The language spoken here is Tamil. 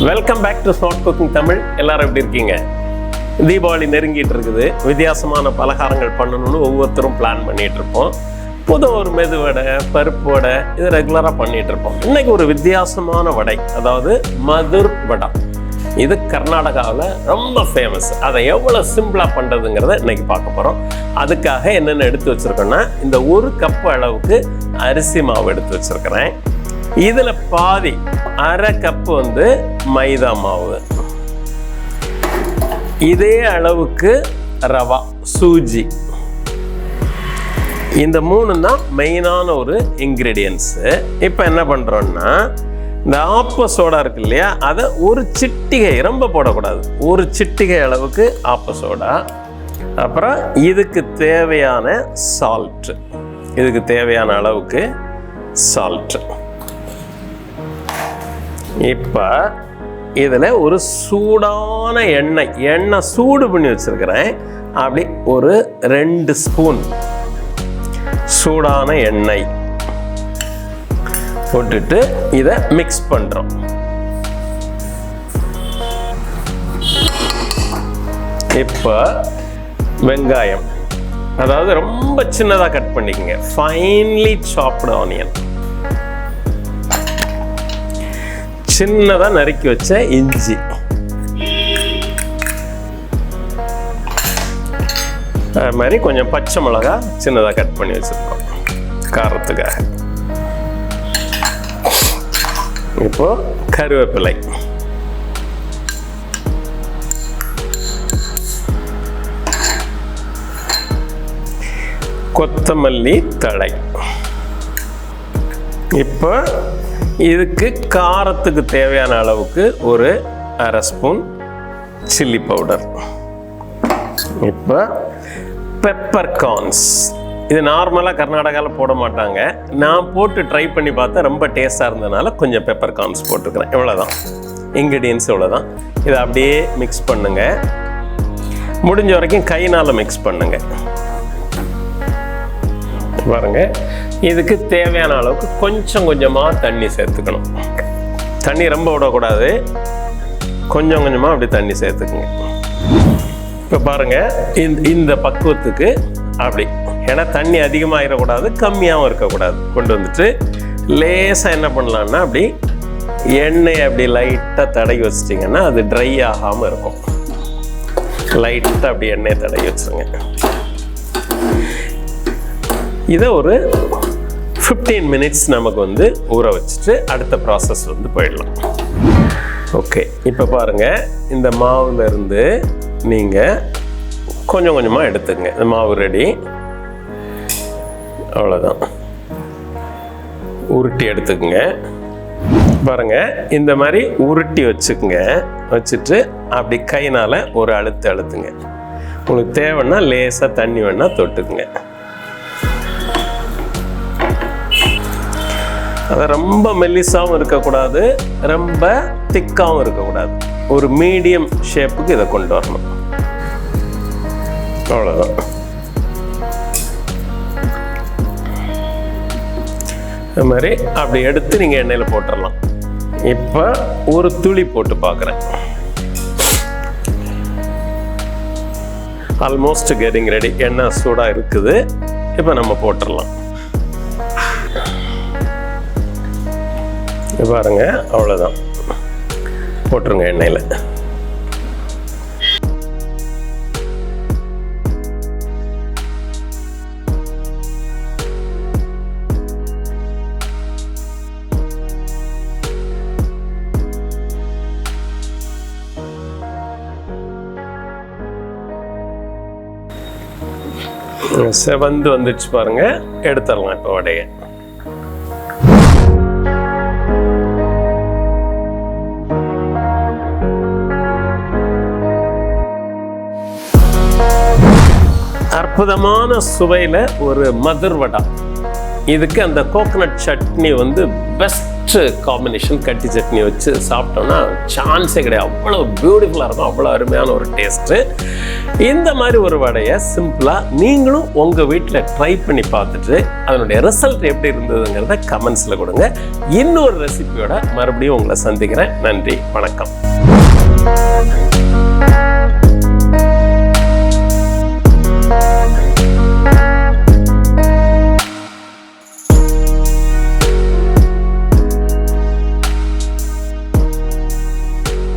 Welcome back to smart cooking Tamil. எல்லாரும் எப்படி இருக்கீங்க? தீபாவளி நெருங்கிட்டு இருக்குது. வித்தியாசமான பலகாரங்கள் பண்ணணும்னு ஒவ்வொருத்தரும் பிளான் பண்ணிட்டு இருப்போம். பொதுவாக ஒரு மெது வடை, பருப்பு வடை இது ரெகுலராக பண்ணிட்டு இருப்போம். இன்னைக்கு ஒரு வித்தியாசமான வடை, அதாவது மதுர் வடை. இது கர்நாடகாவில் ரொம்ப ஃபேமஸ். அதை எவ்வளோ சிம்பிளாக பண்ணுறதுங்கிறத இன்னைக்கு பார்க்க போகிறோம். அதுக்காக என்னென்ன எடுத்து வச்சுருக்கோன்னா, இந்த 1 கப் அளவுக்கு அரிசி மாவு எடுத்து வச்சுருக்கிறேன். இதில் பாதி 1/2 கப்பு மைதா மாவு, இதே அளவுக்கு ரவா, சூஜி. இந்த 3 தான் மெயினான ஒரு இன்க்ரீடியன்ஸு. இப்போ என்ன பண்ணுறோன்னா, இந்த ஆப்ப சோடா இருக்கு இல்லையா, அதை ஒரு சிட்டிகை, ரொம்ப போடக்கூடாது, ஒரு சிட்டிகை அளவுக்கு ஆப்ப சோடா. அப்புறம் இதுக்கு தேவையான சால்ட்டு, இதுக்கு தேவையான அளவுக்கு சால்ட்டு. இப்போ இதில் ஒரு சூடான எண்ணெய் சூடு பண்ணி வச்சுருக்கிறேன். அப்படி ஒரு 2 ஸ்பூன் சூடான எண்ணெய் போட்டுட்டு இதை மிக்ஸ் பண்ணுறோம். இப்போ வெங்காயம், அதாவது ரொம்ப சின்னதாக கட் பண்ணிக்கங்க, ஃபைன்லி சாப்டு ஆனியன், சின்னதாக நறுக்கி வச்ச இஞ்சி, அது மாதிரி கொஞ்சம் பச்சை மிளகா சின்னதாக கட் பண்ணி வச்சுருக்கோம் காரத்துக்காக. இப்போ கருவேப்பிலை, கொத்தமல்லி தழை. இப்போ இதுக்கு காரத்துக்கு தேவையான அளவுக்கு ஒரு 1/2 ஸ்பூன் சில்லி பவுடர். இப்போ பெப்பர் கார்ன்ஸ், இது நார்மலாக கர்நாடகாவில் போட மாட்டாங்க. நான் போட்டு ட்ரை பண்ணி பார்த்தா ரொம்ப டேஸ்டாக இருந்ததுனால கொஞ்சம் பெப்பர் கார்ன்ஸ் போட்டுக்கிறேன். இவ்வளோதான் இன்க்ரீடியன்ஸ், இவ்வளோதான். இதை அப்படியே மிக்ஸ் பண்ணுங்க. முடிஞ்ச வரைக்கும் கையினால் மிக்ஸ் பண்ணுங்க. பாருங்க, இதுக்கு தேவையான அளவுக்கு கொஞ்சம் கொஞ்சமாக தண்ணி சேர்த்துக்கணும். தண்ணி ரொம்ப விடக்கூடாது, கொஞ்சம் கொஞ்சமாக அப்படி தண்ணி சேர்த்துக்குங்க. இப்போ பாருங்க, இந்த பக்குவத்துக்கு அப்படி, ஏன்னா தண்ணி அதிகமாகிடக்கூடாது, கம்மியாகவும் இருக்கக்கூடாது. கொண்டு வந்துட்டு லேசாக என்ன பண்ணலான்னா, அப்படி எண்ணெயை அப்படி லைட்டாக தடவி வச்சிட்டிங்கன்னா அது ட்ரை ஆகாமல் இருக்கும். லைட்டாக அப்படி எண்ணெயை தடவி வச்சுருங்க. இதை ஒரு 15 மினிட்ஸ் நமக்கு ஊற வச்சுட்டு அடுத்த ப்ராசஸ் போயிடலாம். ஓகே, இப்போ பாருங்கள், இந்த மாவுல இருந்து நீங்கள் கொஞ்சம் கொஞ்சமாக எடுத்துங்க. இந்த மாவு ரெடி, அவ்வளோதான். உருட்டி எடுத்துக்குங்க. பாருங்கள், இந்த மாதிரி உருட்டி வச்சுக்குங்க. வச்சுட்டு அப்படி கையினால் ஒரு அழுத்துங்க. உங்களுக்கு தேவைன்னா லேசாக தண்ணி வேணால் தொட்டுக்குங்க. அது ரொம்ப மெல்லிசாவும் இருக்கக்கூடாது, ரொம்ப திக்காவும் இருக்கக்கூடாது. ஒரு மீடியம் ஷேப்புக்கு இதை கொண்டு வரணும். அவ்வளோதான். அது மாதிரி அப்படி எடுத்து நீங்கள் எண்ணெயில் போட்டுடலாம். இப்போ ஒரு துளி போட்டு பார்க்குறேன். Almost getting ready. எண்ணெய் சூடாக இருக்குது. இப்போ நம்ம போட்டுடலாம். பாருங்க, அவ்வளோதான். போட்டுருங்க எண்ணெயில். செவந்து வந்துடுச்சு பாருங்க, எடுத்துடலாம் இப்போ வடையை. அற்புதமான சுவையில் ஒரு மதுர் வடை இதுக்கு அந்த கோகனட் சட்னி வந்து பெஸ்ட்டு காம்பினேஷன். கட்டி சட்னி வச்சு சாப்பிட்டோம்னா சான்ஸே கிடையாது. அவ்வளோ பியூட்டிஃபுல்லாக இருக்கும், அவ்வளோ அருமையான ஒரு டேஸ்ட்டு. இந்த மாதிரி ஒரு வடையை சிம்பிளாக நீங்களும் உங்கள் வீட்டில் ட்ரை பண்ணி பார்த்துட்டு அதனுடைய ரிசல்ட் எப்படி இருந்ததுங்கிறத கமெண்ட்ஸில் கொடுங்க. இன்னொரு ரெசிபியோட மறுபடியும் உங்களை சந்திக்கிறேன். நன்றி, வணக்கம்.